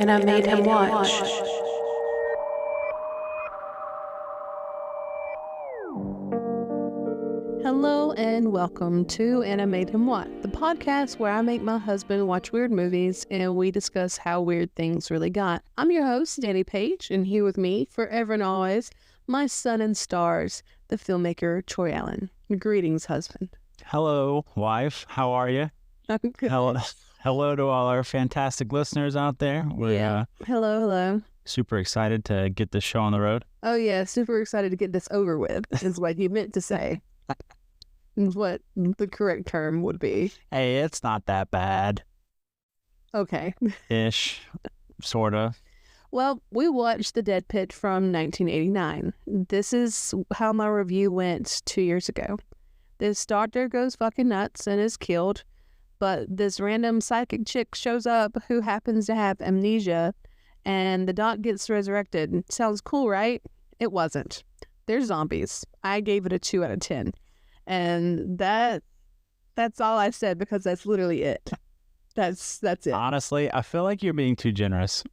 and I made him watch. Hello and welcome to And I Made Him Watch, the podcast where I make my husband watch weird movies and we discuss how weird things really got. I'm your host, Danny Page, and here with me, forever and always, my son and stars, the filmmaker Troy Allen. Greetings, husband. Hello, wife. How are you? I'm good. Hello to all our fantastic listeners out there. We're Hello. super excited to get this show on the road. Oh yeah, super excited to get this over with, is what you meant to say. What the correct term would be. Hey, it's not that bad. Okay. Ish. Sorta. Well, we watched The Dead Pit from 1989. This is how my review went 2 years ago. This doctor goes fucking nuts and is killed, but this random psychic chick shows up who happens to have amnesia, and the doc gets resurrected. Sounds cool, right? It wasn't. They're zombies. I gave it a 2 out of 10. And that's all I said, because that's literally it. That's it. Honestly, I feel like you're being too generous.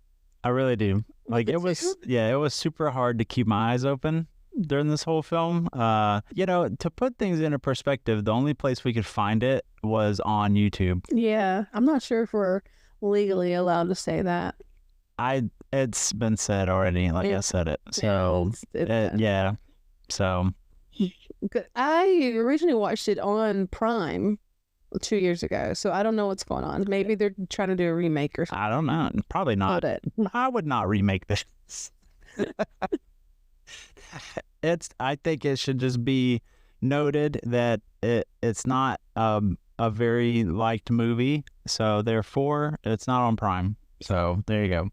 I really do. Like, it was super hard to keep my eyes open during this whole film. To put things into perspective, the only place we could find it was on YouTube. Yeah, I'm not sure if we're legally allowed to say that. It's been said already, like I said it. So, So, I originally watched it on Prime 2 years ago, so I don't know what's going on. Maybe they're trying to do a remake or something. I don't know. Probably not. I would not remake this. I think it should just be noted that it's not a very liked movie, so therefore it's not on Prime. So there you go.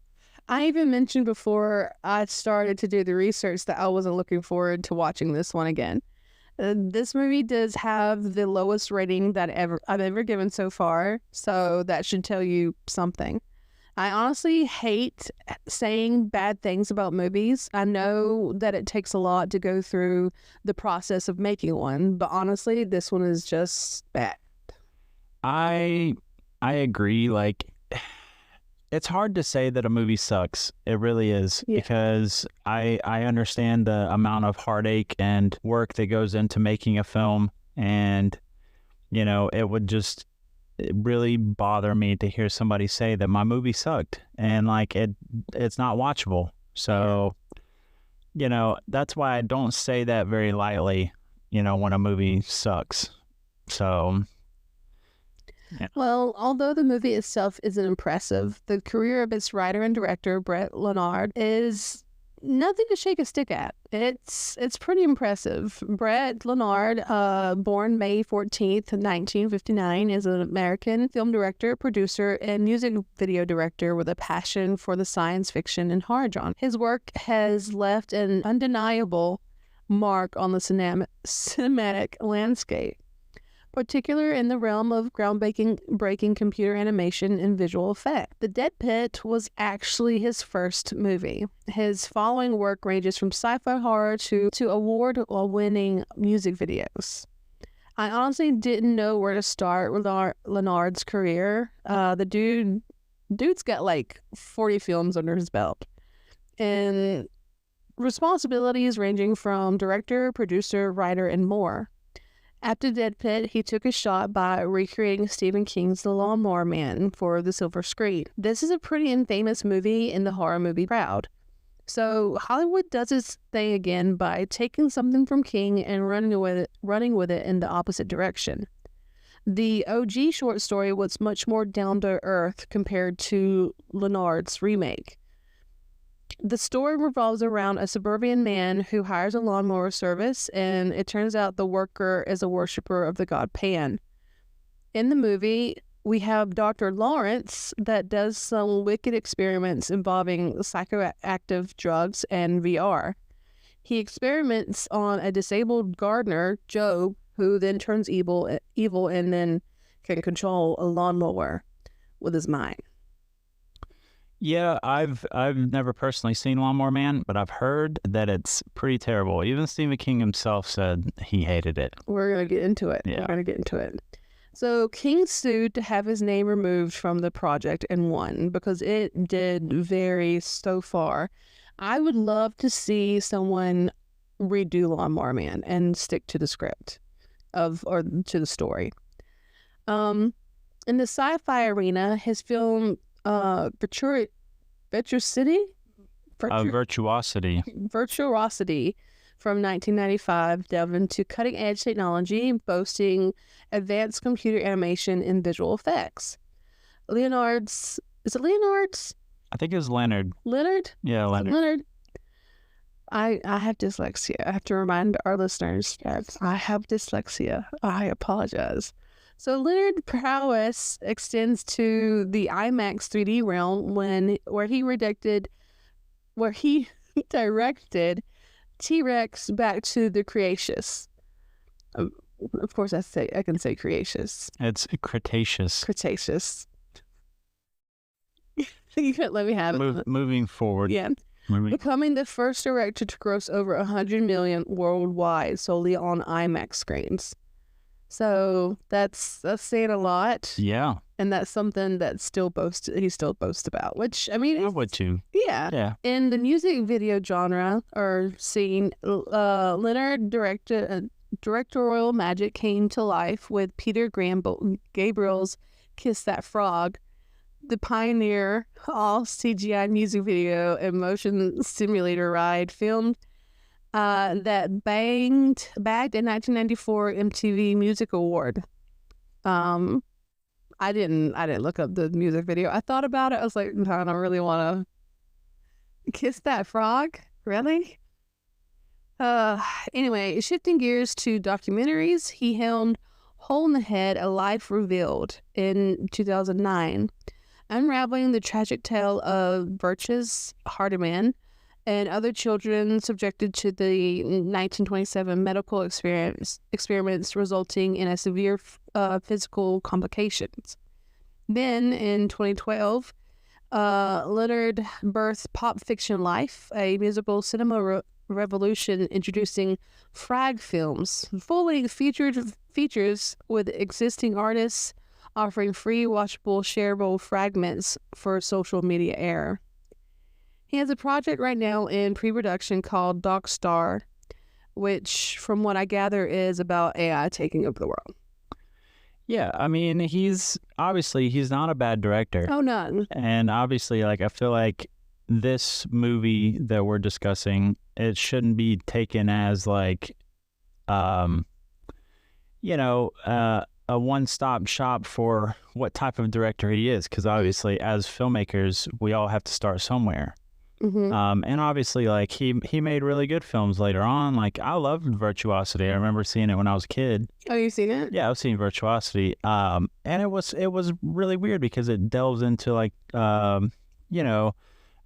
I even mentioned before I started to do the research that I wasn't looking forward to watching this one again. This movie does have the lowest rating that I've ever given so far, so that should tell you something. I honestly hate saying bad things about movies. I know that it takes a lot to go through the process of making one, but honestly, this one is just bad. I agree. Like, it's hard to say that a movie sucks. It really is, because I understand the amount of heartache and work that goes into making a film, and it would just really bother me to hear somebody say that my movie sucked and like it's not watchable. So that's why I don't say that very lightly, when a movie sucks. So well, although the movie itself isn't impressive, the career of its writer and director, Brett Leonard, is nothing to shake a stick at. It's pretty impressive. Brett Leonard, born May 14th, 1959, is an American film director, producer, and music video director with a passion for the science fiction and horror genre. His work has left an undeniable mark on the cinematic landscape, particularly in the realm of groundbreaking computer animation and visual effect. The Dead Pit was actually his first movie. His following work ranges from sci-fi horror to award-winning music videos. I honestly didn't know where to start with Leonard's career. The dude's got like 40 films under his belt, and responsibilities ranging from director, producer, writer, and more. After Dead Pit, he took a shot by recreating Stephen King's The Lawnmower Man for the silver screen. This is a pretty infamous movie in the horror movie crowd. So Hollywood does its thing again by taking something from King and running with it in the opposite direction. The OG short story was much more down to earth compared to Leonard's remake. The story revolves around a suburban man who hires a lawnmower service, and it turns out the worker is a worshiper of the god Pan. In the movie, we have Dr. Lawrence that does some wicked experiments involving psychoactive drugs and VR. He experiments on a disabled gardener, Job, who then turns evil and then can control a lawnmower with his mind. Yeah, I've never personally seen Lawnmower Man, but I've heard that it's pretty terrible. Even Stephen King himself said he hated it. We're going to get into it. Yeah. We're going to get into it. So King sued to have his name removed from the project and won because it did vary so far. I would love to see someone redo Lawnmower Man and stick to the script or to the story. In the sci-fi arena, his film Virtuosity from 1995 delved into cutting-edge technology, boasting advanced computer animation and visual effects. Is it Leonard's? I think it was Leonard. Leonard? Yeah, Leonard. Leonard. I have dyslexia. I have to remind our listeners that I have dyslexia. I apologize. So Leonard's prowess extends to the IMAX 3D realm where he directed T-Rex Back to the Cretaceous. Of course, I can say Cretaceous. It's Cretaceous. Cretaceous. You couldn't let me have it. Moving forward. Yeah. Becoming the first director to gross over 100 million worldwide solely on IMAX screens. So that's saying a lot. Yeah. And that's something that he still boasts about, which, I mean... I would too. Yeah. Yeah. In the music video genre or scene, Leonard directorial magic came to life with Peter Gabriel's Kiss That Frog, the pioneer all CGI music video and motion simulator ride filmed that bagged a 1994 MTV Music Award. I didn't look up the music video. I thought about it. I was like, no, I don't really want to kiss that frog. Really? Anyway, shifting gears to documentaries, he helmed Hole in the Head, A Life Revealed in 2009, unraveling the tragic tale of Birch's Hardiman and other children subjected to the 1927 medical experiments resulting in a severe physical complications. Then, in 2012, Leonard birthed Pop Fiction Life, a musical cinema revolution introducing frag films, full-length features with existing artists offering free, watchable, shareable fragments for social media era. He has a project right now in pre-production called Doc Star, which, from what I gather, is about AI taking over the world. Yeah, I mean, he's not a bad director. Oh, none. And obviously, like, I feel like this movie that we're discussing, it shouldn't be taken as like, a one-stop shop for what type of director he is. Because obviously, as filmmakers, we all have to start somewhere. Mm-hmm. And obviously, like, he made really good films later on. Like, I loved Virtuosity. I remember seeing it when I was a kid. Oh, you seen it? Yeah, I've seen Virtuosity. And it was really weird because it delves into like, a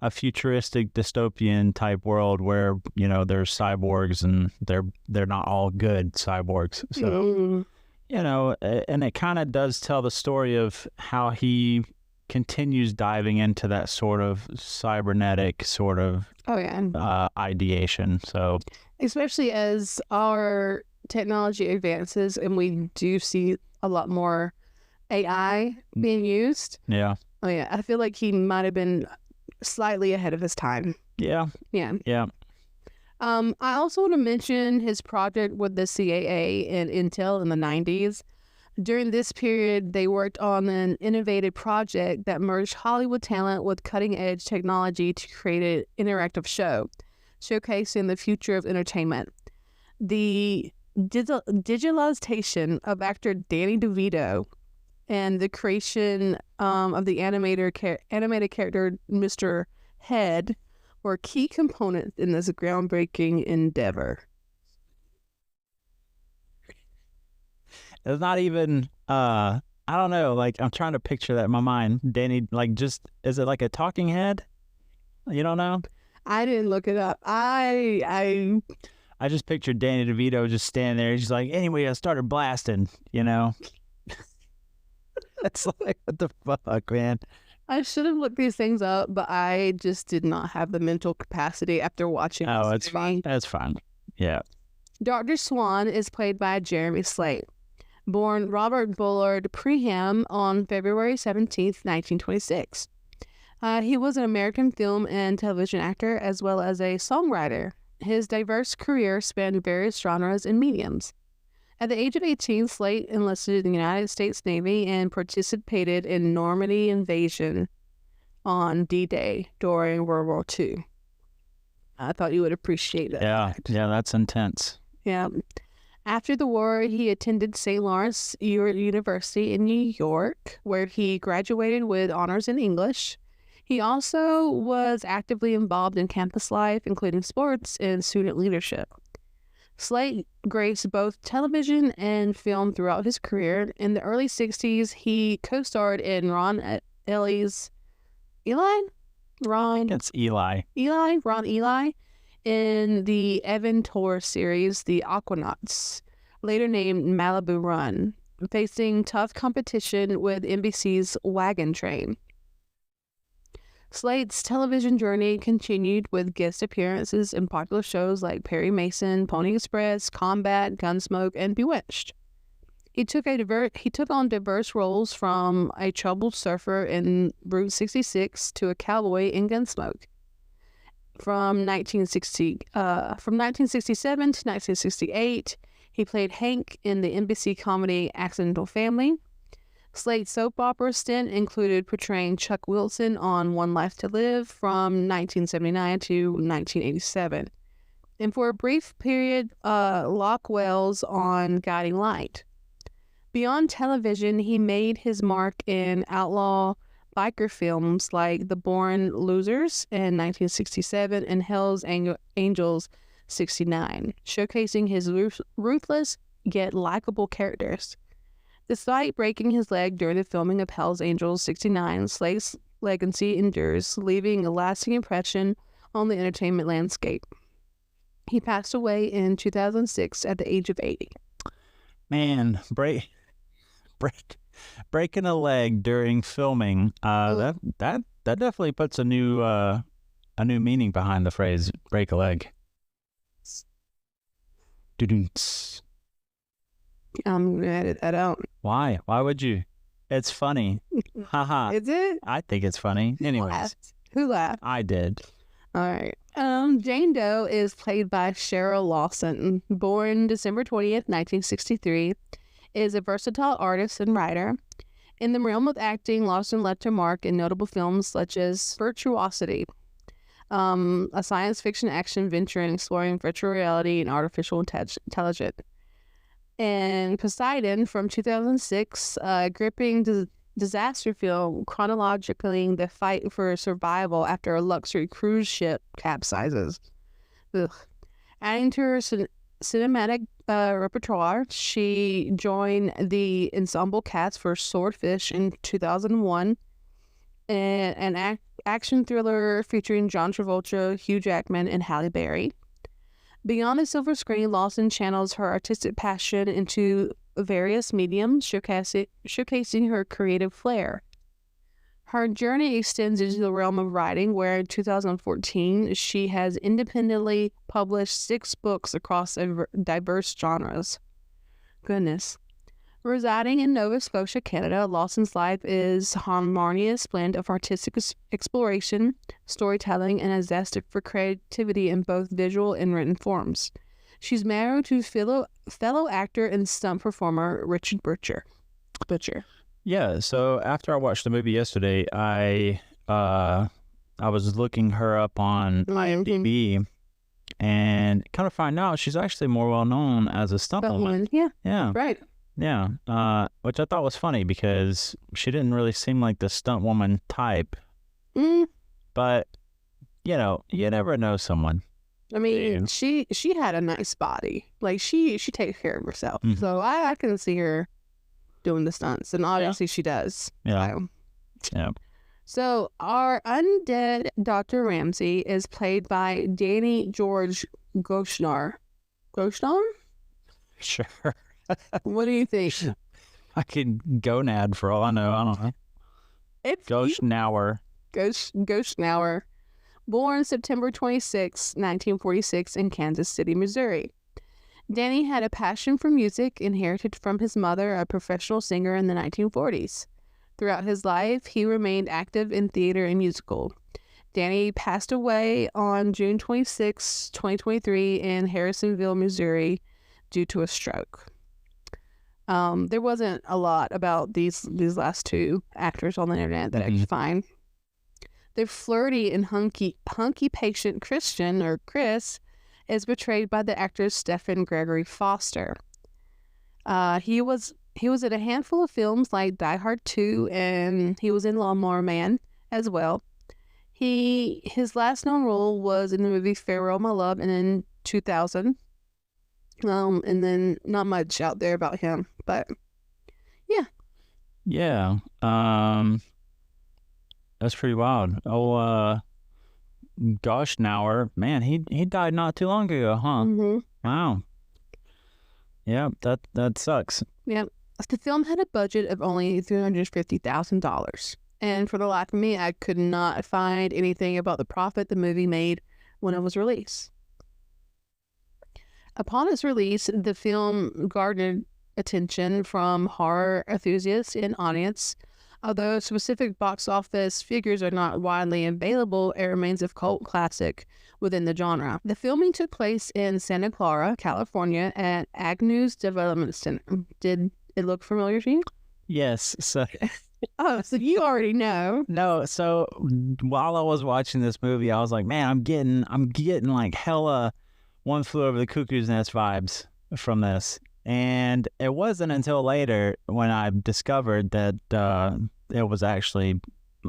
futuristic dystopian type world where, there's cyborgs and they're not all good cyborgs. So, and it kind of does tell the story of how he continues diving into that sort of cybernetic sort of ideation. So especially as our technology advances and we do see a lot more AI being used. Yeah. Oh yeah, I feel like he might have been slightly ahead of his time. Yeah. I also want to mention his project with the CIA and Intel in the 90s. During this period, they worked on an innovative project that merged Hollywood talent with cutting-edge technology to create an interactive show, showcasing the future of entertainment. The digitalization of actor Danny DeVito and the creation of the animated character Mr. Head were key components in this groundbreaking endeavor. It's not even, I don't know, like, I'm trying to picture that in my mind. Danny, like, is it like a talking head? You don't know? I didn't look it up. I just pictured Danny DeVito just standing there. He's like, anyway, I started blasting, It's like, what the fuck, man? I should have looked these things up, but I just did not have the mental capacity after watching this. It's fine. That's fine. Yeah. Dr. Swan is played by Jeremy Slate. born Robert Bullard Preham on February 17th, 1926. He was an American film and television actor as well as a songwriter. His diverse career spanned various genres and mediums. At the age of 18, Slate enlisted in the United States Navy and participated in Normandy invasion on D-Day during World War II. I thought you would appreciate that. Yeah, that's intense. Yeah. After the war, he attended St. Lawrence University in New York, where he graduated with honors in English. He also was actively involved in campus life, including sports and student leadership. Slate graced both television and film throughout his career. In the early 60s, he co-starred in Ron Ely's Ron Ely in the Evan Tour series, The Aquanauts, later named Malibu Run, facing tough competition with NBC's Wagon Train. Slate's television journey continued with guest appearances in popular shows like Perry Mason, Pony Express, Combat, Gunsmoke, and Bewitched. He took on diverse roles, from a troubled surfer in Route 66 to a cowboy in Gunsmoke. From 1967 to 1968, he played Hank in the NBC comedy Accidental Family. Slate's soap opera stint included portraying Chuck Wilson on One Life to Live from 1979 to 1987. And for a brief period, Locke Wells on Guiding Light. Beyond television, he made his mark in outlaw biker films like The Born Losers in 1967 and Hell's Angels 69, showcasing his ruthless yet likable characters. Despite breaking his leg during the filming of Hell's Angels 69, Slate's legacy endures, leaving a lasting impression on the entertainment landscape. He passed away in 2006 at the age of 80. Man, breaking a leg during filming, that definitely puts a new meaning behind the phrase "break a leg." I'm gonna edit that out. Why? Why would you? It's funny. Haha. Is it? I think it's funny. Anyways. Who laughed? I did. All right. Jane Doe is played by Cheryl Lawson, born December 20th, 1963, is a versatile artist and writer. In the realm of acting, Lawson left her mark in notable films such as Virtuosity, a science fiction action venture in exploring virtual reality and artificial intelligence. And Poseidon from 2006, a gripping disaster film chronologically the fight for survival after a luxury cruise ship capsizes. Ugh. Adding to her cinematic repertoire, she joined the ensemble cast for Swordfish in 2001, an action thriller featuring John Travolta, Hugh Jackman, and Halle Berry. Beyond the silver screen, Lawson channels her artistic passion into various mediums, showcasing her creative flair. Her journey extends into the realm of writing, where in 2014, she has independently published 6 books across diverse genres. Goodness. Residing in Nova Scotia, Canada, Lawson's life is a harmonious blend of artistic exploration, storytelling, and a zest for creativity in both visual and written forms. She's married to fellow actor and stunt performer Richard Butcher. Yeah, so after I watched the movie yesterday, I was looking her up on IMDb and kind of find out she's actually more well known as a stunt woman. Yeah. Right. Yeah, which I thought was funny because she didn't really seem like the stunt woman type. But, you never know someone. I mean, she had a nice body. Like, she takes care of herself. Mm-hmm. So I can see her doing the stunts. And obviously she does. Yeah. So our undead Dr. Ramzi is played by Danny George Goshnar. Goshnar? Sure. What do you think? I could gonad for all I know. I don't know. Goshnauer. Goshnauer. Born September 26, 1946 in Kansas City, Missouri. Danny had a passion for music inherited from his mother, a professional singer in the 1940s. Throughout his life, he remained active in theater and musical. Danny passed away on June 26, 2023 in Harrisonville, Missouri due to a stroke. There wasn't a lot about these last two actors on the internet that I could find. The flirty and hunky patient Christian, or Chris, is portrayed by the actor Stephen Gregory Foster. He was in a handful of films like Die Hard 2, and he was in Lawnmower Man as well. His last known role was in the movie Farewell My Love in 2000. And then not much out there about him, but yeah. Yeah. That's pretty wild. Goshnauer, man, he died not too long ago, huh? Mm-hmm. Wow. Yeah, that sucks. Yeah. The film had a budget of only $350,000. And for the life of me, I could not find anything about the profit the movie made when it was released. Upon its release, the film garnered attention from horror enthusiasts and audience. Although specific box office figures are not widely available, it remains a cult classic within the genre. The filming took place in Santa Clara, California at Agnew's Development Center. Did it look familiar to you? Yes. So Oh, so you already know. no, so while I was watching this movie, I was like, man, I'm getting like hella One Flew Over the Cuckoo's Nest vibes from this. And it wasn't until later when I discovered that it was actually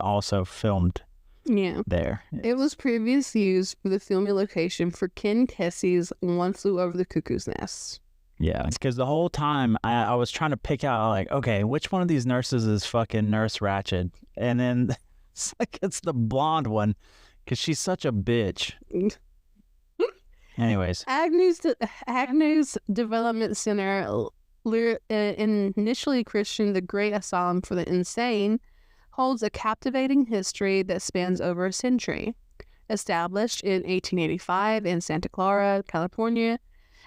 also filmed there. It was previously used for the filming location for Ken Kesey's One Flew Over the Cuckoo's Nest. Yeah, because the whole time I was trying to pick out, like, okay, which one of these nurses is fucking Nurse Ratched? And then it's the blonde one, because she's such a bitch. Anyways. Agnew's Development Center, initially christened the Great Asylum for the Insane, holds a captivating history that spans over a century. Established in 1885 in Santa Clara, California,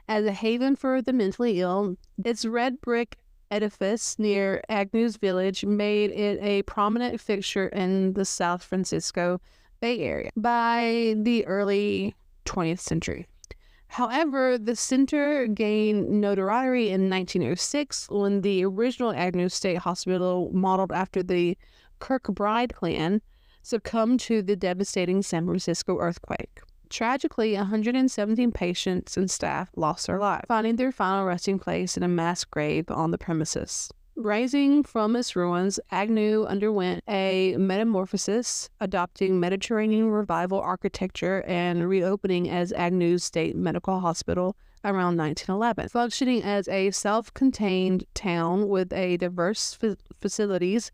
as a haven for the mentally ill, its red brick edifice near Agnew's Village made it a prominent fixture in the San Francisco Bay Area by the early 20th century. However, the center gained notoriety in 1906 when the original Agnew State Hospital, modeled after the Kirkbride clan, succumbed to the devastating San Francisco earthquake. Tragically, 117 patients and staff lost their lives, finding their final resting place in a mass grave on the premises. Rising from its ruins, Agnew underwent a metamorphosis, adopting Mediterranean revival architecture and reopening as Agnew State Medical Hospital around 1911, functioning as a self-contained town with a diverse facilities,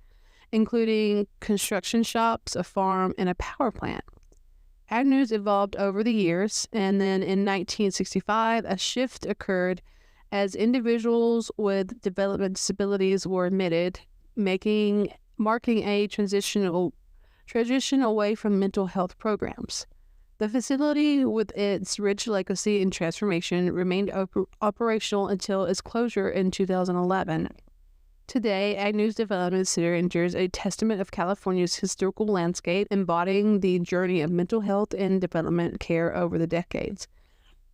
including construction shops, a farm, and a power plant. Agnew's evolved over the years, and then in 1965, a shift occurred as individuals with development disabilities were admitted, marking a transition away from mental health programs. The facility, with its rich legacy and transformation, remained operational until its closure in 2011. Today, Agnew's Development Center endures a testament of California's historical landscape, embodying the journey of mental health and development care over the decades.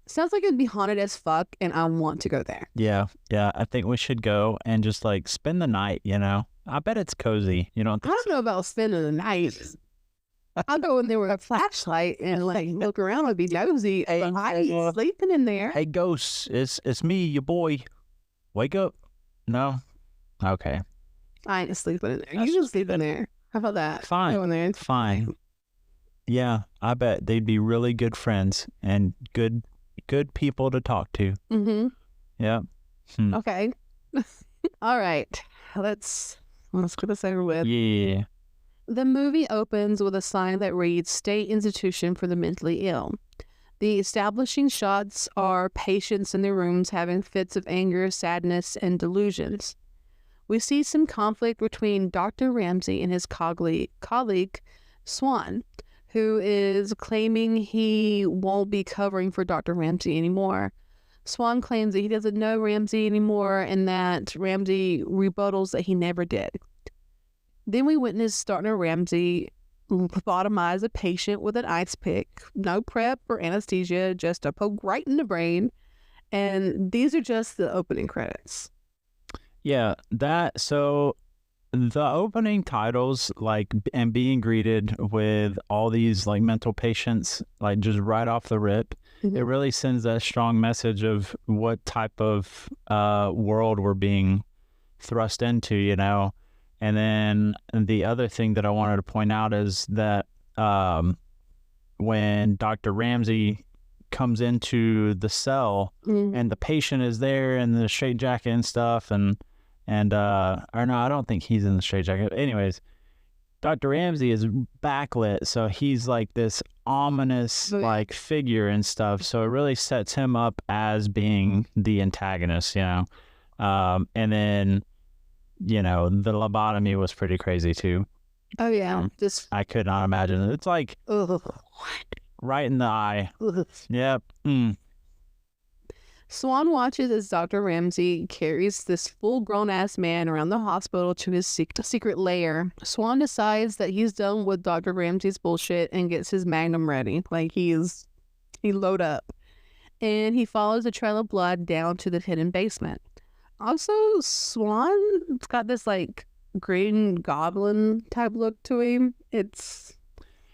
Sounds like it'd be haunted as fuck, and I want to go there. Yeah, I think we should go and just, like, spend the night, you know? I bet it's cozy. You don't think I don't know about spending the night. I'll go in there with a flashlight and, like, look around and be nosy. Hey, I ain't sleeping in there. Hey, ghosts, it's me, your boy. Wake up. No? Okay. I ain't sleeping in there. You just sleep in there. How about that? Fine. Go in there. Fine. Yeah, I bet they'd be really good friends and good people to talk to. Mm-hmm. Yeah. Okay. All right. Let's get this over with. Yeah. The movie opens with a sign that reads State Institution for the Mentally Ill. The establishing shots are patients in their rooms having fits of anger, sadness, and delusions. We see some conflict between Dr. Ramzi and his colleague, Swan, who is claiming he won't be covering for Dr. Ramzi anymore. Swan claims that he doesn't know Ramzi anymore and that Ramzi rebuttals that he never did. Then we witness Dr. Ramzi lobotomize a patient with an ice pick. No prep or anesthesia, just a poke right in the brain. And these are just the opening credits. Yeah, so the opening titles, like, and being greeted with all these like mental patients, like just right off the rip, it really sends that strong message of what type of world we're being thrust into, you know. And then the other thing that I wanted to point out is that when Dr. Ramzi comes into the cell and the patient is there in the straitjacket and stuff, or no, I don't think he's in the straitjacket. Anyways, Dr. Ramzi is backlit, so he's like this ominous like figure and stuff. So it really sets him up as being the antagonist, you know. And then, you know, the lobotomy was pretty crazy too. Oh yeah, just I could not imagine it. It's like right in the eye. Yep. Swan watches as Dr. Ramzi carries this full-grown ass man around the hospital to his secret lair. Swan decides that he's done with Dr. Ramzi's bullshit and gets his magnum ready. Like he load up. And he follows a trail of blood down to the hidden basement. Also, Swan's got this like green goblin type look to him.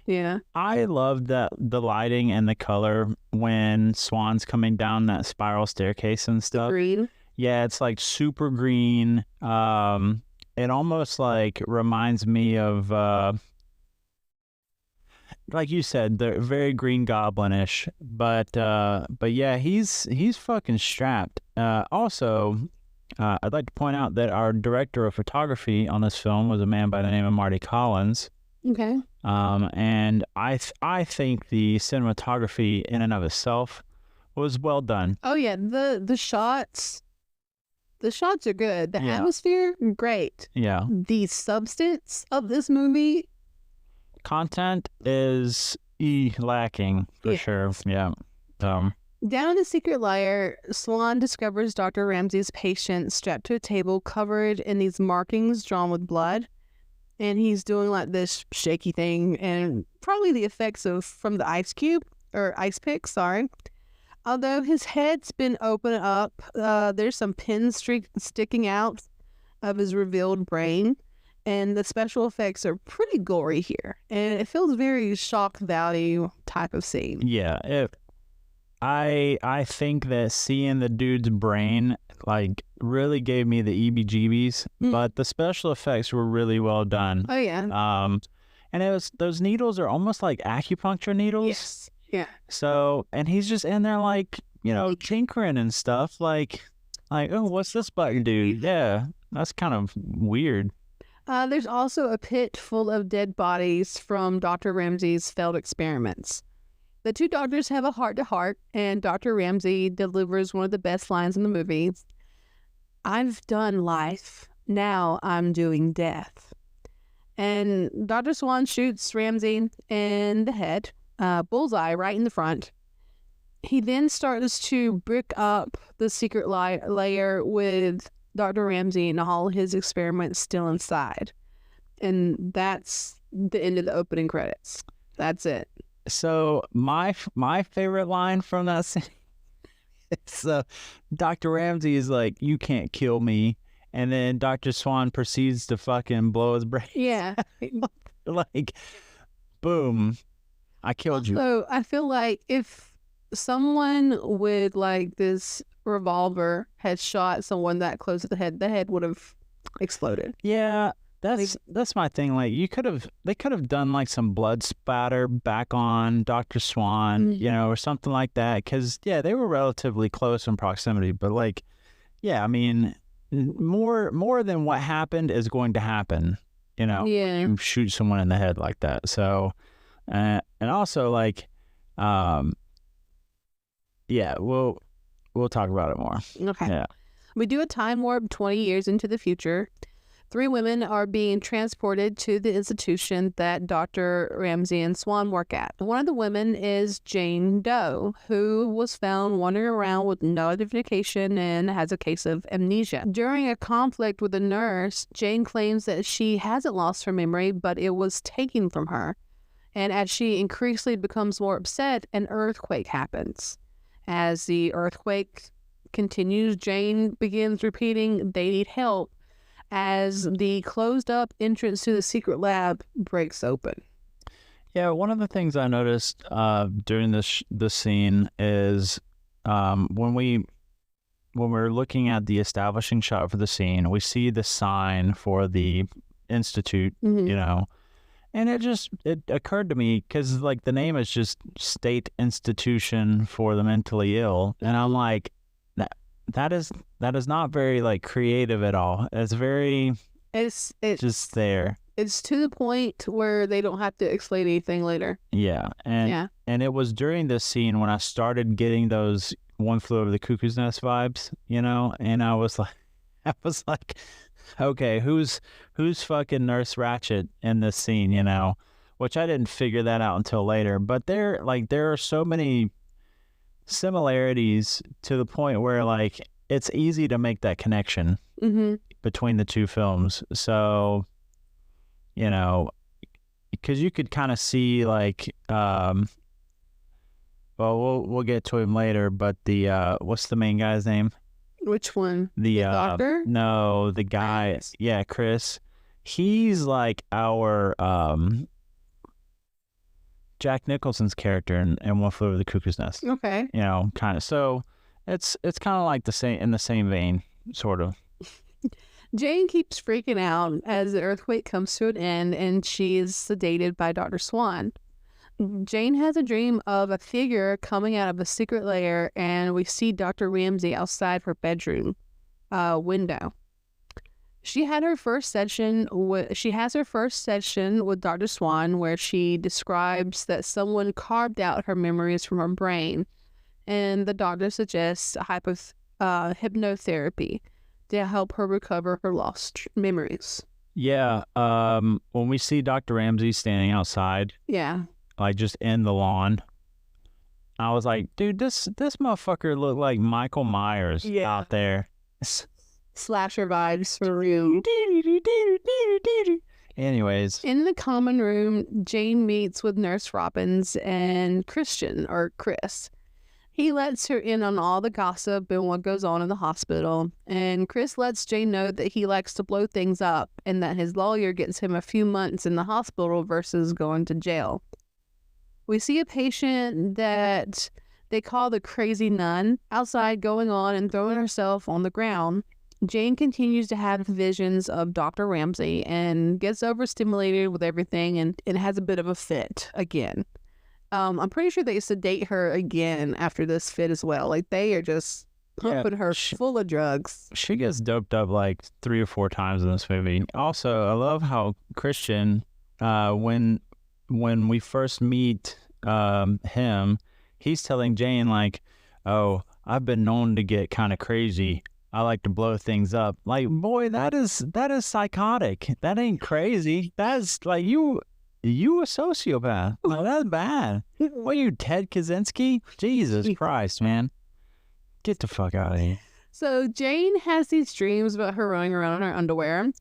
Yeah. I love that the lighting and the color when Swan's coming down that spiral staircase and stuff. Green. Yeah, it's like super green. It almost like reminds me of like you said, they're very Green Goblin-ish. But yeah, he's fucking strapped. Also, I'd like to point out that our director of photography on this film was a man by the name of Marty Collins. Okay. And I think the cinematography in and of itself was well done. Oh yeah, the shots are good. The atmosphere, great. Yeah. The substance of this movie, content is lacking for sure. Yeah. Down in the secret lair, Swan discovers Dr. Ramzi's patient strapped to a table covered in these markings drawn with blood. And he's doing like this shaky thing, and probably the effects from the ice pick, sorry. Although his head's been opened up, there's some pins sticking out of his revealed brain, and the special effects are pretty gory here. And it feels very shock value type of scene. Yeah, I think that seeing the dude's brain like really gave me the EBGBs, but the special effects were really well done. Oh yeah. And it was, those needles are almost like acupuncture needles. Yes. Yeah. So, and he's just in there like, you know, tinkering and stuff like, oh, what's this button do? Yeah, that's kind of weird. There's also a pit full of dead bodies from Dr. Ramzi's failed experiments. The two doctors have a heart-to-heart, and Dr. Ramzi delivers one of the best lines in the movie. "I've done life. Now I'm doing death." And Dr. Swan shoots Ramzi in the head, bullseye right in the front. He then starts to brick up the secret layer with Dr. Ramzi and all his experiments still inside. And that's the end of the opening credits. That's it. So my favorite line from that scene is Dr. Ramzi is like, "You can't kill me," and then Dr. Swan proceeds to fucking blow his brains. Yeah. Like, boom, I killed you. So I feel like if someone with like this revolver had shot someone that close to the head would have exploded. Yeah. That's my thing. Like, they could have done like some blood spatter back on Dr. Swan, you know, or something like that. Because they were relatively close in proximity. But like, I mean, more than what happened is going to happen. You know, you shoot someone in the head like that. So, and also like, we'll talk about it more. Okay. Yeah. We do a time warp 20 years into the future. 3 women are being transported to the institution that Dr. Ramzi and Swan work at. One of the women is Jane Doe, who was found wandering around with no identification and has a case of amnesia. During a conflict with a nurse, Jane claims that she hasn't lost her memory, but it was taken from her. And as she increasingly becomes more upset, an earthquake happens. As the earthquake continues, Jane begins repeating, "They need help," as the closed-up entrance to the secret lab breaks open. Yeah, one of the things I noticed during this scene is when we're looking at the establishing shot for the scene, we see the sign for the institute, you know, and it occurred to me because like the name is just State Institution for the Mentally Ill, and I'm like, that is not very like creative at all. It's just there. It's to the point where they don't have to explain anything later. Yeah, and it was during this scene when I started getting those One Flew Over the Cuckoo's Nest vibes, you know, and I was like, okay, who's fucking Nurse Ratched in this scene, you know, which I didn't figure that out until later. But there are so many similarities to the point where like it's easy to make that connection between the two films. So, you know, because you could kind of see like well, we'll get to him later, but the what's the main guy's name? Which one? The doctor? No, the guy. Yeah, Chris. He's like our Jack Nicholson's character in One Flew Over the Cuckoo's Nest. Okay. You know, kind of. So it's kind of like in the same vein, sort of. Jane keeps freaking out as the earthquake comes to an end, and she is sedated by Dr. Swan. Jane has a dream of a figure coming out of a secret lair, and we see Dr. Ramzi outside her bedroom window. She has her first session with Dr. Swan, where she describes that someone carved out her memories from her brain, and the doctor suggests hypnotherapy to help her recover her lost memories. Yeah, when we see Dr. Ramzi standing outside, like just in the lawn, I was like, dude, this motherfucker looked like Michael Myers out there. Slasher vibes for real. Anyways. In the common room, Jane meets with Nurse Robbins and Chris. He lets her in on all the gossip and what goes on in the hospital, and Chris lets Jane know that he likes to blow things up and that his lawyer gets him a few months in the hospital versus going to jail. We see a patient that they call the crazy nun outside going on and throwing herself on the ground. Jane continues to have visions of Dr. Ramzi and gets overstimulated with everything and has a bit of a fit again. I'm pretty sure they sedate her again after this fit as well. Like they are just pumping her full of drugs. She gets doped up like 3 or 4 times in this movie. Also, I love how Christian, when we first meet him, he's telling Jane like, "Oh, I've been known to get kind of crazy. I like to blow things up." Like, boy, that is psychotic. That ain't crazy. That's like you a sociopath. Like, that's bad. What are you, Ted Kaczynski? Jesus Christ, man. Get the fuck out of here. So Jane has these dreams about her running around in her underwear.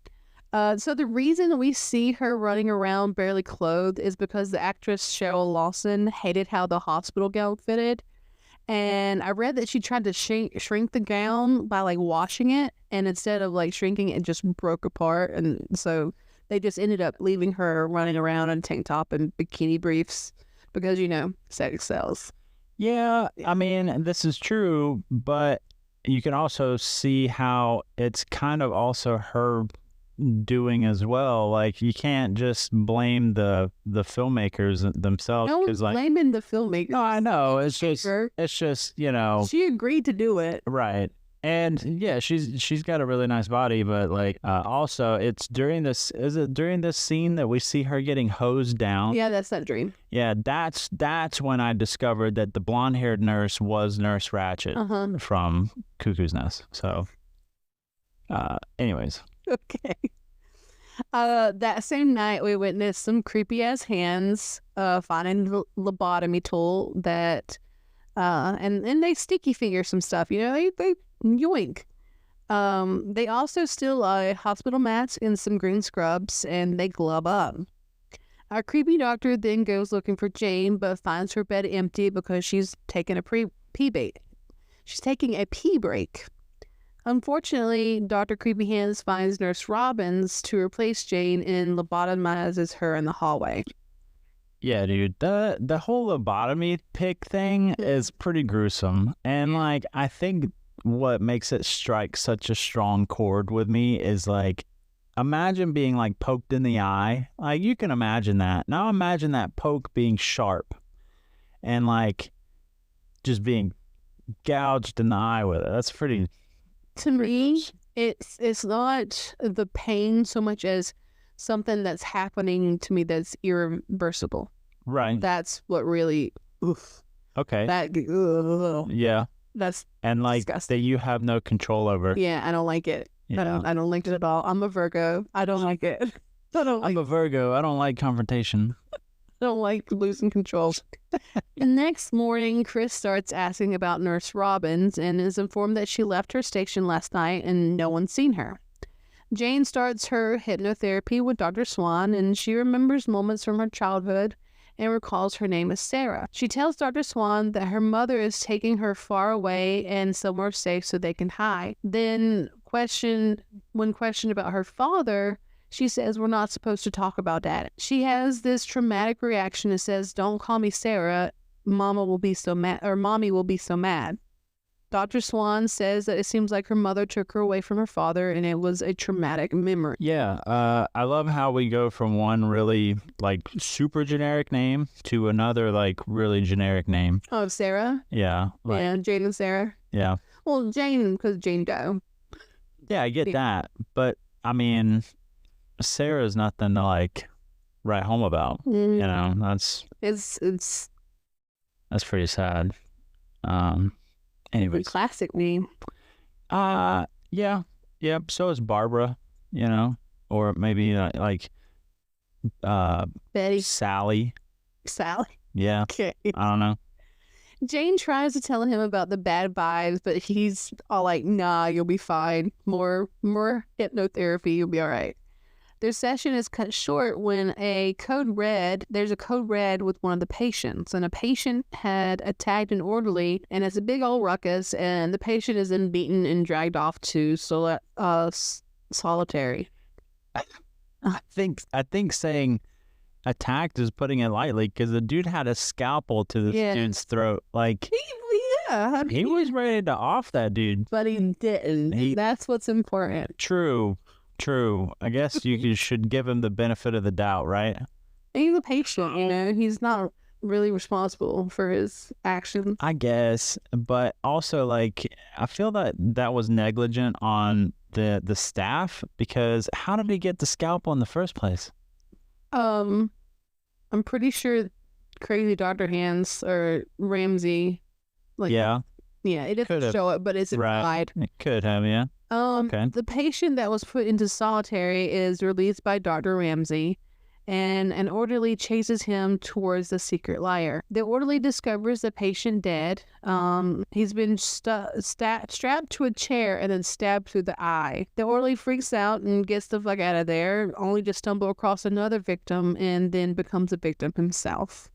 So the reason we see her running around barely clothed is because the actress Cheryl Lawson hated how the hospital gown fitted. And I read that she tried to shrink the gown by like washing it, and instead of like shrinking it just broke apart, and so they just ended up leaving her running around in a tank top and bikini briefs because, you know, sex sells. Yeah, I mean, this is true, but you can also see how it's kind of also her doing as well. Like, you can't just blame the filmmakers themselves. No one's like, blaming the filmmakers. No, I know. It's just, you know. She agreed to do it. Right. And yeah, she's got a really nice body, but like also is it during this scene that we see her getting hosed down? Yeah, that's that dream. Yeah, that's when I discovered that the blonde-haired nurse was Nurse Ratched from Cuckoo's Nest. So anyways. Okay. That same night, we witnessed some creepy ass hands finding the lobotomy tool that, and they sticky finger some stuff. They yoink. They also steal a hospital mat and some green scrubs, and they glove up. Our creepy doctor then goes looking for Jane, but finds her bed empty because she's taking a pee break. She's taking a pee break. Unfortunately, Dr. Creepy Hands finds Nurse Robbins to replace Jane and lobotomizes her in the hallway. Yeah, dude, the whole lobotomy pick thing is pretty gruesome. And, like, I think what makes it strike such a strong chord with me is, like, imagine being, like, poked in the eye. Like, you can imagine that. Now imagine that poke being sharp and, like, just being gouged in the eye with it. That's pretty... To me, it's not the pain so much as something that's happening to me that's irreversible. Right. That's what really... Oof. Okay. That... Yeah. That's and, like, disgusting. that you have no control over. Yeah, I don't like it. Yeah. I don't like it at all. I'm a Virgo. I don't like it. I'm a Virgo. I don't like confrontation. I don't like losing control. The next morning, Chris starts asking about Nurse Robbins and is informed that she left her station last night and no one's seen her. Jane starts her hypnotherapy with Dr. Swan, and she remembers moments from her childhood and recalls her name as Sarah. She tells Dr. Swan that her mother is taking her far away and somewhere safe so they can hide. Then, when questioned about her father, she says we're not supposed to talk about that. She has this traumatic reaction and says, "Don't call me Sarah. Mommy will be so mad." Dr. Swan says that it seems like her mother took her away from her father and it was a traumatic memory. Yeah, I love how we go from one really, like, super generic name to another, like, really generic name. Oh, Sarah? Yeah. Like, yeah, Jane and Sarah? Yeah. Well, Jane, because Jane Doe. Yeah, I get that. But, I mean, Sarah's nothing to, like, write home about. You know, that's... It's... That's pretty sad. Anyways. Classic name. Yeah. So is Barbara, you know, or maybe like Betty. Sally. Yeah. Okay. I don't know. Jane tries to tell him about the bad vibes, but he's all like, "Nah, you'll be fine. More hypnotherapy, you'll be all right." Their session is cut short when there's a code red with one of the patients, and a patient had attacked an orderly, and it's a big old ruckus, and the patient is then beaten and dragged off to solitary. I think saying attacked is putting it lightly, because the dude had a scalpel to the dude's throat. Like, he was ready to off that dude. But he didn't. That's what's important. True. I guess you should give him the benefit of the doubt, right? He's a patient, you know. He's not really responsible for his actions. I guess, but also, like, I feel that was negligent on the staff, because how did he get the scalpel in the first place? I'm pretty sure Crazy Dr. Hands or Ramzi, like, yeah, it doesn't show it, but it's implied. Right. It could have, yeah. Okay. The patient that was put into solitary is released by Dr. Ramzi, and an orderly chases him towards the secret lair. The orderly discovers the patient dead. He's been strapped to a chair and then stabbed through the eye. The orderly freaks out and gets the fuck out of there, only to stumble across another victim and then becomes a victim himself.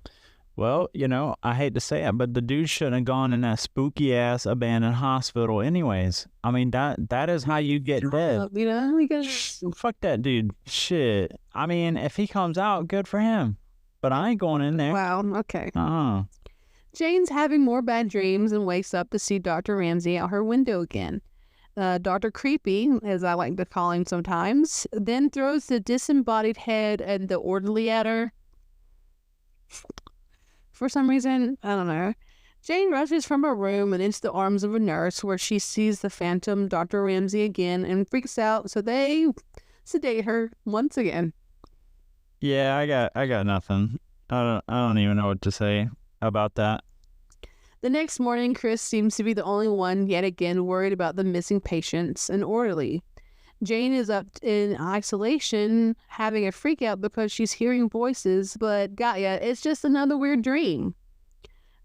Well, you know, I hate to say it, but the dude shouldn't have gone in that spooky-ass abandoned hospital anyways. I mean, that is how you get dead. You know, we gotta... Fuck that dude. Shit. I mean, if he comes out, good for him. But I ain't going in there. Wow, okay. Jane's having more bad dreams and wakes up to see Dr. Ramzi out her window again. Dr. Creepy, as I like to call him sometimes, then throws the disembodied head and the orderly at her. For some reason, I don't know. Jane rushes from her room and into the arms of a nurse, where she sees the phantom Dr. Ramzi again and freaks out, so they sedate her once again. Yeah, I got nothing. I don't even know what to say about that. The next morning, Chris seems to be the only one yet again worried about the missing patients and orderly. Jane is up in isolation, having a freak out because she's hearing voices, but Gaia, it's just another weird dream.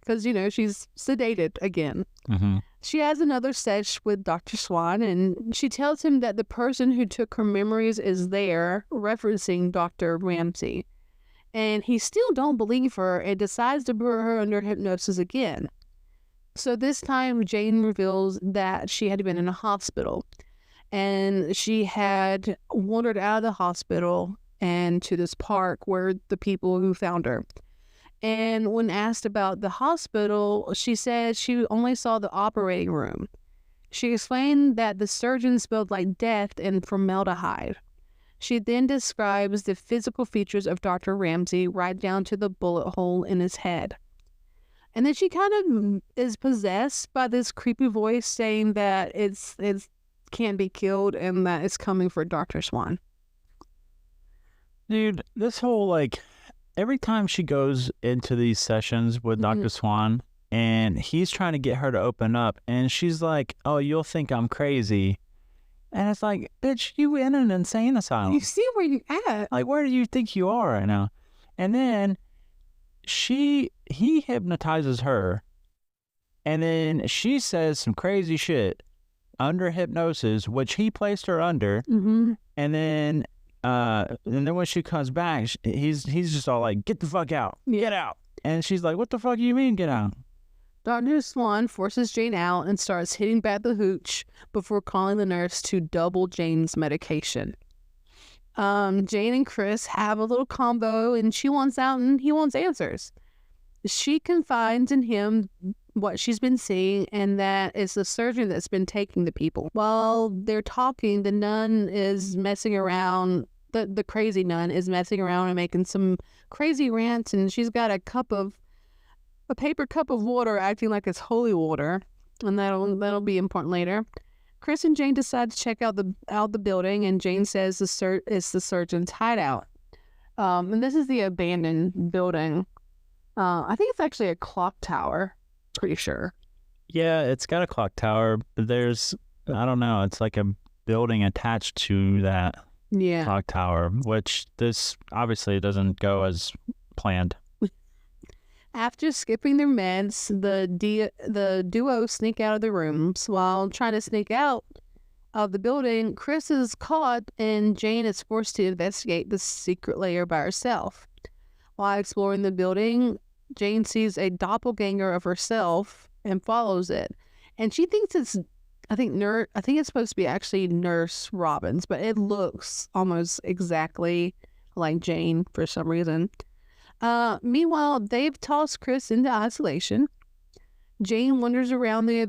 Because, she's sedated again. Mm-hmm. She has another sesh with Dr. Swan, and she tells him that the person who took her memories is there, referencing Dr. Ramzi. And he still don't believe her and decides to put her under hypnosis again. So this time, Jane reveals that she had been in a hospital. And she had wandered out of the hospital and to this park where the people who found her. And when asked about the hospital, she said she only saw the operating room. She explained that the surgeon smelled like death and formaldehyde. She then describes the physical features of Dr. Ramzi right down to the bullet hole in his head. And then she kind of is possessed by this creepy voice saying that it's can't be killed and that it's coming for Dr. Swan. Dude, this whole, every time she goes into these sessions with Dr. Swan and he's trying to get her to open up and she's like, oh, you'll think I'm crazy. And it's like, bitch, you in an insane asylum. You see where you at. Where do you think you are right now? And then he hypnotizes her and then she says some crazy shit under hypnosis, which he placed her under. Mm-hmm. And then when she comes back, he's just all like, get the fuck out. Get out. And she's like, what the fuck do you mean get out? Dr. Swan forces Jane out and starts hitting back the hooch before calling the nurse to double Jane's medication. Jane and Chris have a little combo and she wants out and he wants answers. She confides in him what she's been seeing, and that is the surgeon that's been taking the people. While they're talking, the nun is messing around. The crazy nun is messing around and making some crazy rants, and she's got a paper cup of water acting like it's holy water, and that'll be important later. Chris and Jane decide to check out the building, and Jane says it's the surgeon's hideout. And this is the abandoned building. I think it's actually a clock tower. Pretty sure. Yeah, it's got a clock tower, but I don't know, it's like a building attached to that clock tower, which this obviously doesn't go as planned. After skipping their meds, the duo sneak out of the rooms. While trying to sneak out of the building, Chris is caught and Jane is forced to investigate the secret layer by herself. While exploring the building, Jane sees a doppelganger of herself and follows it. And she thinks I think it's supposed to be actually Nurse Robbins, but it looks almost exactly like Jane for some reason. Meanwhile, they've tossed Chris into isolation. Jane wanders around the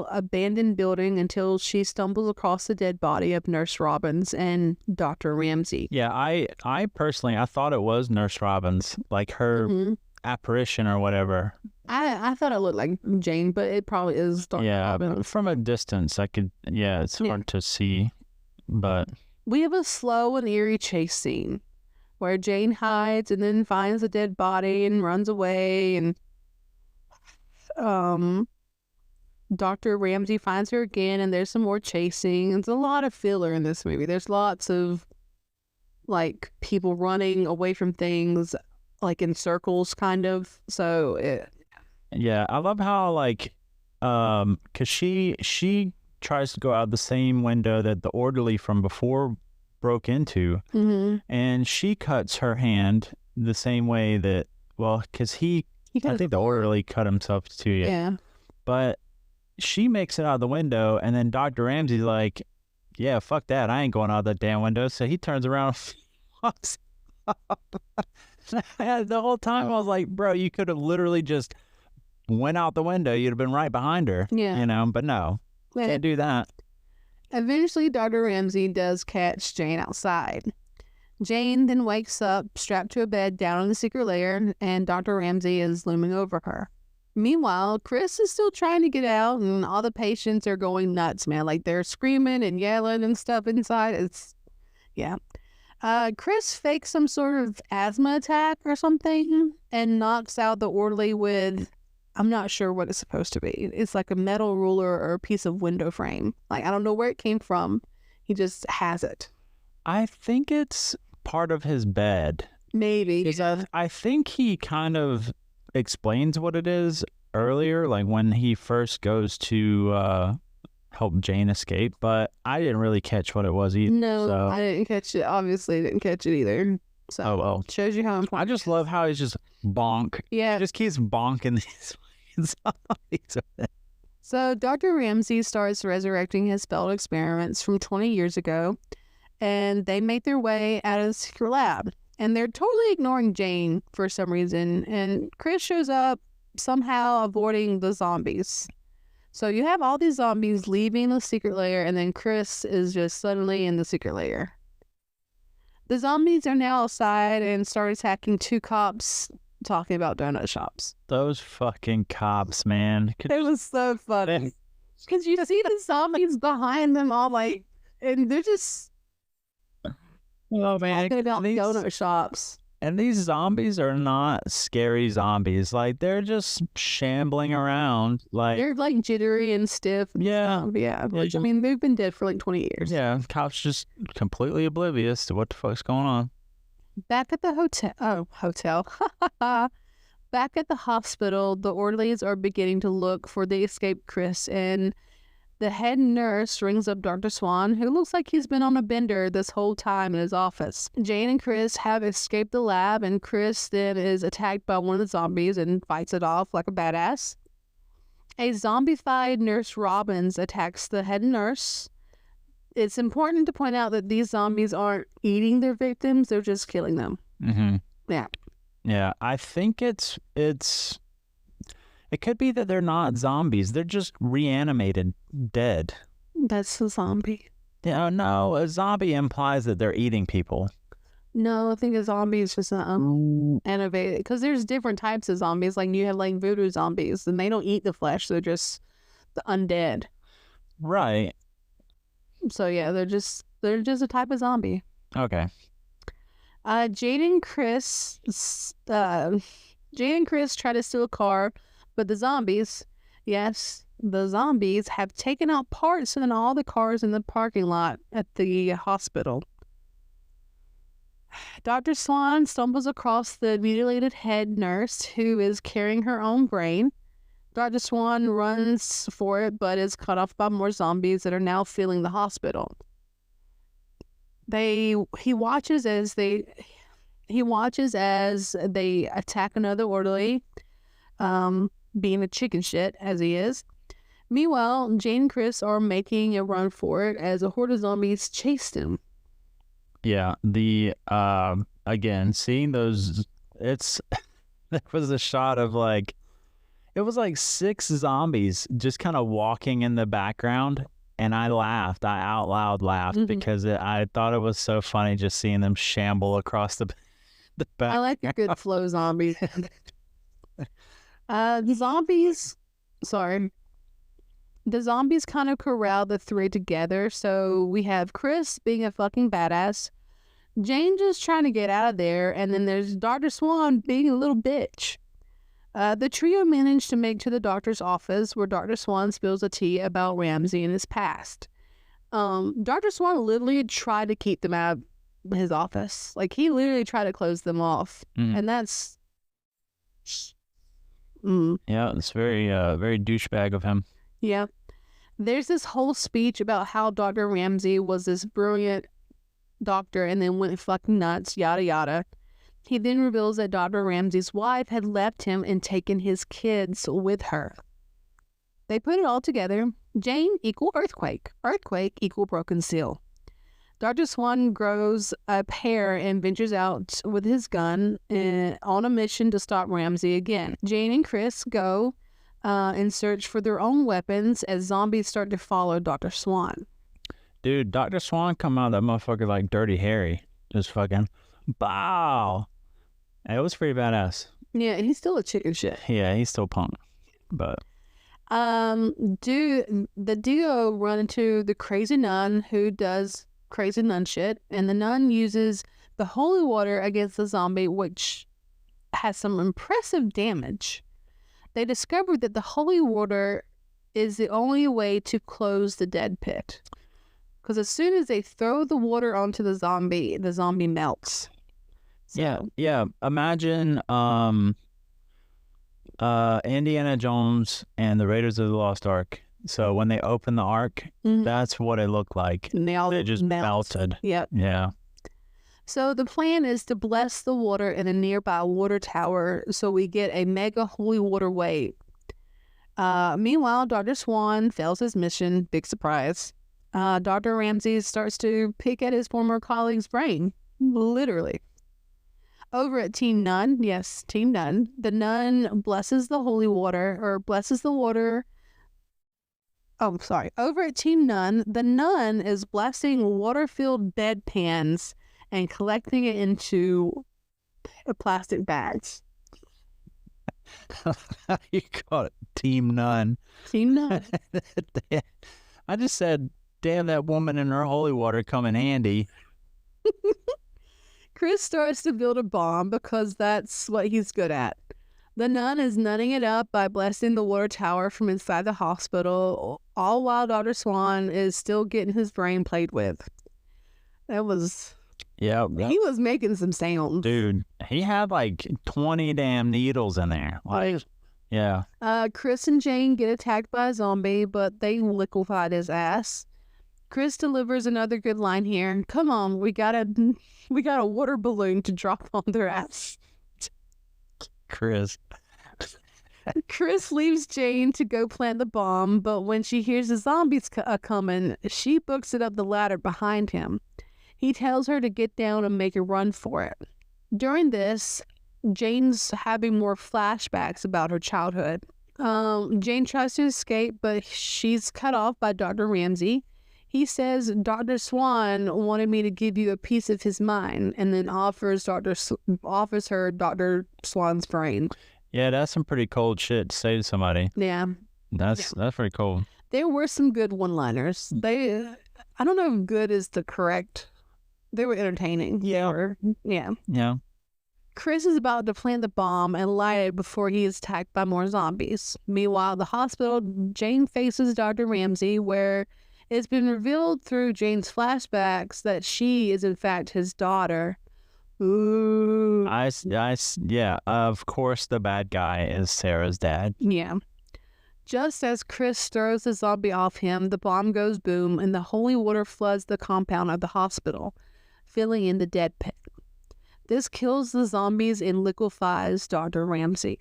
abandoned building until she stumbles across the dead body of Nurse Robbins and Dr. Ramzi. Yeah, I personally, I thought it was Nurse Robbins, like her apparition or whatever. I thought it looked like Jane, but it probably is Dr. Robbins. From a distance, it's hard to see, but... We have a slow and eerie chase scene where Jane hides and then finds a dead body and runs away, and Dr. Ramzi finds her again, and there's some more chasing. There's a lot of filler in this movie. There's lots of people running away from things in circles kind of. So yeah, I love how because she tries to go out the same window that the orderly from before broke into, and she cuts her hand the same way that, because I think the orderly cut himself too. Yeah. But she makes it out of the window, and then Dr. Ramsey's like, yeah, fuck that. I ain't going out that damn window. So he turns around and walks up. The whole time I was like, bro, you could have literally just went out the window. You'd have been right behind her. Yeah. But no, can't do that. Eventually, Dr. Ramzi does catch Jane outside. Jane then wakes up, strapped to a bed down in the secret lair, and Dr. Ramzi is looming over her. Meanwhile, Chris is still trying to get out, and all the patients are going nuts, man. They're screaming and yelling and stuff inside. Chris fakes some sort of asthma attack or something and knocks out the orderly with, I'm not sure what it's supposed to be. It's like a metal ruler or a piece of window frame. I don't know where it came from. He just has it. I think it's part of his bed. Maybe. Because I think he kind of explains what it is earlier, like when he first goes to help Jane escape, but I didn't really catch what it was either. No, so. I didn't catch it. Obviously, didn't catch it either. So, oh, well. Shows you how important. I just love how he's just bonk. Yeah. He just keeps bonking these zombies. So, Dr. Ramzi starts resurrecting his failed experiments from 20 years ago, and they make their way out of the secret lab. And they're totally ignoring Jane for some reason. And Chris shows up, somehow avoiding the zombies. So you have all these zombies leaving the secret lair, and then Chris is just suddenly in the secret lair. The zombies are now outside and start attacking 2 cops talking about donut shops. Those fucking cops, man. It was so funny. Because you see the zombies behind them all like, and they're just... Oh, man. Talking about donut shops. And these zombies are not scary zombies. Like, they're just shambling around. Like, they're like jittery and stiff. And stuff. Yeah. I mean, they've been dead for like 20 years. Yeah. Cops just completely oblivious to what the fuck's going on. Back at the hotel. Back at the hospital, the orderlies are beginning to look for the escaped Chris, and the head nurse rings up Dr. Swan, who looks like he's been on a bender this whole time in his office. Jane and Chris have escaped the lab, and Chris then is attacked by one of the zombies and fights it off like a badass. A zombified Nurse Robbins attacks the head nurse. It's important to point out that these zombies aren't eating their victims, they're just killing them. Mm-hmm. Yeah. Yeah, I think it could be that they're not zombies. They're just reanimated, dead. That's a zombie. Yeah, no, a zombie implies that they're eating people. No, I think a zombie is just innovative. Because there's different types of zombies. Like, you have, like, voodoo zombies, and they don't eat the flesh. They're just the undead. Right. So, yeah, they're just a type of zombie. Okay. Jane and Chris try to steal a car, but the zombies, yes, the zombies have taken out parts in all the cars in the parking lot at the hospital. Dr. Swan stumbles across the mutilated head nurse who is carrying her own brain. Dr. Swan runs for it, but is cut off by more zombies that are now filling the hospital. He watches as they attack another orderly, being a chicken shit as he is. Meanwhile, Jane and Chris are making a run for it as a horde of zombies chased him. Yeah, again, seeing those, there was a shot of it was like 6 zombies just kind of walking in the background, and I out loud laughed because I thought it was so funny just seeing them shamble across the back. I like a good flow zombies. The zombies kind of corral the 3 together. So we have Chris being a fucking badass, Jane just trying to get out of there, and then there's Dr. Swan being a little bitch. The trio managed to make to the doctor's office, where Dr. Swan spills the tea about Ramzi and his past. Dr. Swan literally tried to keep them out of his office. Like, he literally tried to close them off. And that's... Yeah, it's very douchebag of him. Yeah. There's this whole speech about how Dr. Ramzi was this brilliant doctor and then went fucking nuts, yada yada. He then reveals that Dr. Ramzi's wife had left him and taken his kids with her. They put it all together. Jane equal earthquake. Earthquake equal broken seal. Dr. Swan grows a pair and ventures out with his gun on a mission to stop Ramzi again. Jane and Chris go and search for their own weapons as zombies start to follow Dr. Swan. Dude, Dr. Swan come out of that motherfucker like Dirty Harry. Just fucking, bow. It was pretty badass. Yeah, he's still a chicken shit. Yeah, he's still punk. But the duo run into the crazy nun who does crazy nun shit, and the nun uses the holy water against the zombie, which has some impressive damage. They discovered that the holy water is the only way to close the dead pit. Because as soon as they throw the water onto the zombie melts. So. Yeah. Imagine Indiana Jones and the Raiders of the Lost Ark. So when they opened the Ark, that's what it looked like. And it just melted. Yep. Yeah. So the plan is to bless the water in a nearby water tower so we get a mega holy water wave. Meanwhile, Dr. Swan fails his mission. Big surprise. Dr. Ramzi starts to pick at his former colleague's brain. Literally. Over at Team Nun, yes, Team Nun, the nun blesses the holy water, or blesses the water. Oh, sorry. Over at Team Nun, the nun is blessing water-filled bedpans and collecting it into plastic bags. You call it Team Nun. Team Nun. I just said, damn, that woman and her holy water come in handy. Chris starts to build a bomb because that's what he's good at. The nun is nutting it up by blessing the water tower from inside the hospital, all while Dr. Swan is still getting his brain played with. That was... Yeah. He was making some sounds. Dude, he had like 20 damn needles in there. Like, yeah. Chris and Jane get attacked by a zombie, but they liquefied his ass. Chris delivers another good line here. Come on, we got a water balloon to drop on their ass. Chris leaves Jane to go plant the bomb, but when she hears the zombies coming, she books it up the ladder behind him. He tells her to get down and make a run for it. During this, Jane's having more flashbacks about her childhood. Jane tries to escape, but she's cut off by Dr. Ramzi. He says, Dr. Swan wanted me to give you a piece of his mind, and then offers her Dr. Swan's brain. Yeah, that's some pretty cold shit to say to somebody. Yeah. That's pretty cool. There were some good one-liners. I don't know if good is the correct... They were entertaining. Yeah. Yeah. Chris is about to plant the bomb and light it before he is attacked by more zombies. Meanwhile, at the hospital, Jane faces Dr. Ramzi, where it's been revealed through Jane's flashbacks that she is in fact his daughter. Ooh. Yeah, of course the bad guy is Sarah's dad. Yeah. Just as Chris throws the zombie off him, the bomb goes boom, and the holy water floods the compound of the hospital, filling in the dead pit. This kills the zombies and liquefies Dr. Ramzi.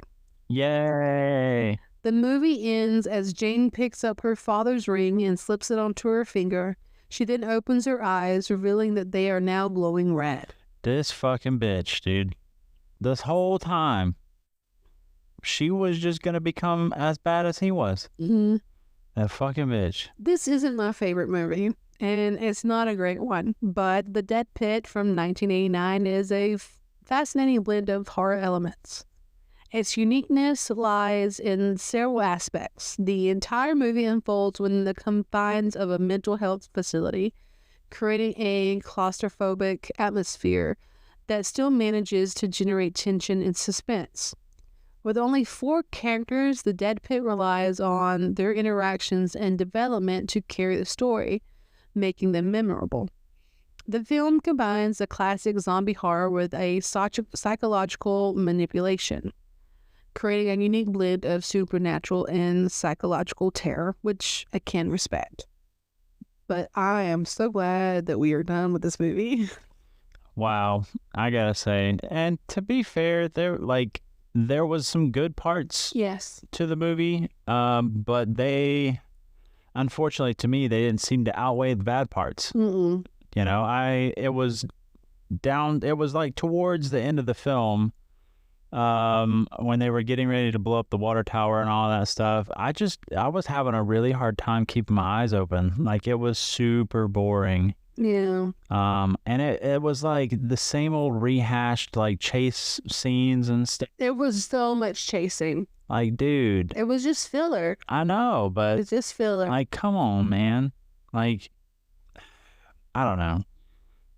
Yay! The movie ends as Jane picks up her father's ring and slips it onto her finger. She then opens her eyes, revealing that they are now glowing red. This fucking bitch, dude. This whole time, she was just going to become as bad as he was. Mm-hmm. That fucking bitch. This isn't my favorite movie, and it's not a great one, but The Dead Pit from 1989 is a fascinating blend of horror elements. Its uniqueness lies in several aspects. The entire movie unfolds within the confines of a mental health facility, creating a claustrophobic atmosphere that still manages to generate tension and suspense. With only 4 characters, The Dead Pit relies on their interactions and development to carry the story, making them memorable. The film combines a classic zombie horror with a psychological manipulation, creating a unique blend of supernatural and psychological terror, which I can respect. But I am so glad that we are done with this movie. Wow, I gotta say, and to be fair, there was some good parts to the movie, but they, unfortunately to me, they didn't seem to outweigh the bad parts. Mm-mm. You know, it was like towards the end of the film, when they were getting ready to blow up the water tower and all that stuff, I was having a really hard time keeping my eyes open. Like, it was super boring. Yeah. And it was like the same old rehashed like chase scenes and stuff. There was so much chasing. Like, dude. It was just filler. I know, but it's just filler. Like, come on, man. Like, I don't know.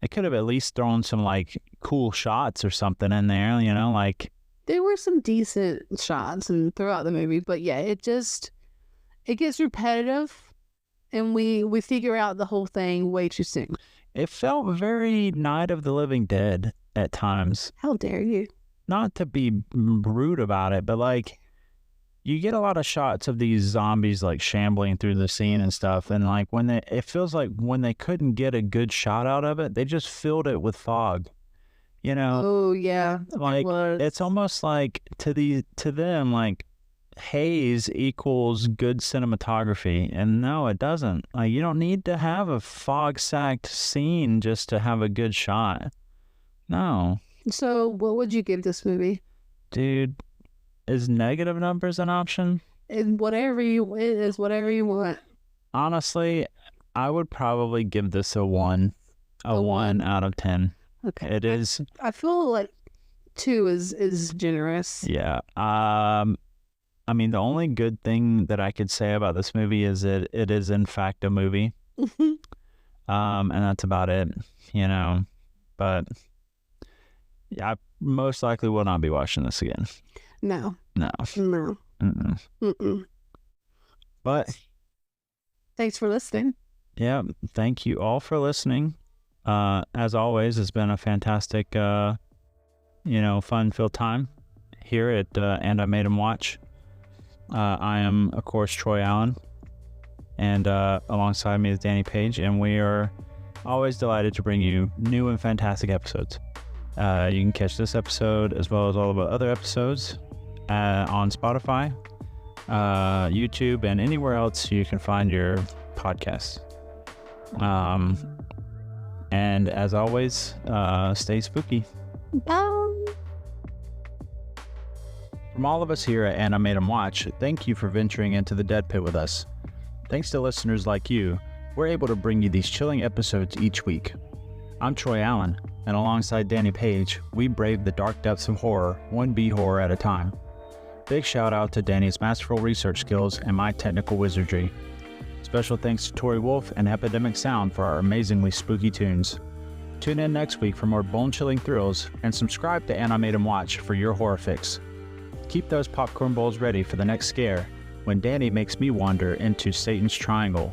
They could have at least thrown some like cool shots or something in there, you know, like. There were some decent shots throughout the movie, but yeah, it gets repetitive. and we figure out the whole thing way too soon. It felt very Night of the Living Dead at times. How dare you? Not to be rude about it, but like, you get a lot of shots of these zombies like shambling through the scene and stuff, and like it feels like when they couldn't get a good shot out of it, they just filled it with fog. You know? Oh yeah. Like it's almost like to them like haze equals good cinematography, and no, it doesn't. Like, you don't need to have a fog-sacked scene just to have a good shot. No. So what would you give this movie? Dude, is negative numbers an option? It is whatever you want. Honestly, I would probably give this a 1. A 1 out of 10. Okay. It is. I feel like 2 is generous. Yeah. I mean, the only good thing that I could say about this movie is it is in fact a movie. And that's about it, you know. But yeah, I most likely will not be watching this again. No. No. Mm-mm. Mm-mm. But thanks for listening. Yeah, thank you all for listening. As always, it's been a fantastic, fun-filled time here at And I Made Him Watch. I am, of course, Troy Allen, and alongside me is Danny Page, and we are always delighted to bring you new and fantastic episodes. You can catch this episode as well as all of our other episodes on Spotify, YouTube, and anywhere else you can find your podcasts. And as always, stay spooky. Bye. From all of us here at And I Made 'Em Watch, thank you for venturing into the Dead Pit with us. Thanks to listeners like you, we're able to bring you these chilling episodes each week. I'm Troy Allen, and alongside Danny Page, we brave the dark depths of horror, one B-horror at a time. Big shout out to Danny's masterful research skills and my technical wizardry. Special thanks to Tori Wolf and Epidemic Sound for our amazingly spooky tunes. Tune in next week for more bone-chilling thrills, and subscribe to And I Made 'Em Watch for your horror fix. Keep those popcorn bowls ready for the next scare when Danny makes me wander into Satan's Triangle.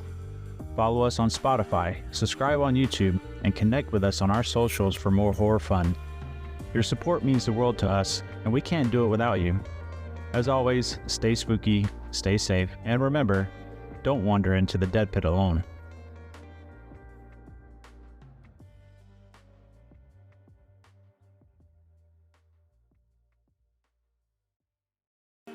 Follow us on Spotify, subscribe on YouTube, and connect with us on our socials for more horror fun. Your support means the world to us, and we can't do it without you. As always, stay spooky, stay safe, and remember, don't wander into the dead pit alone.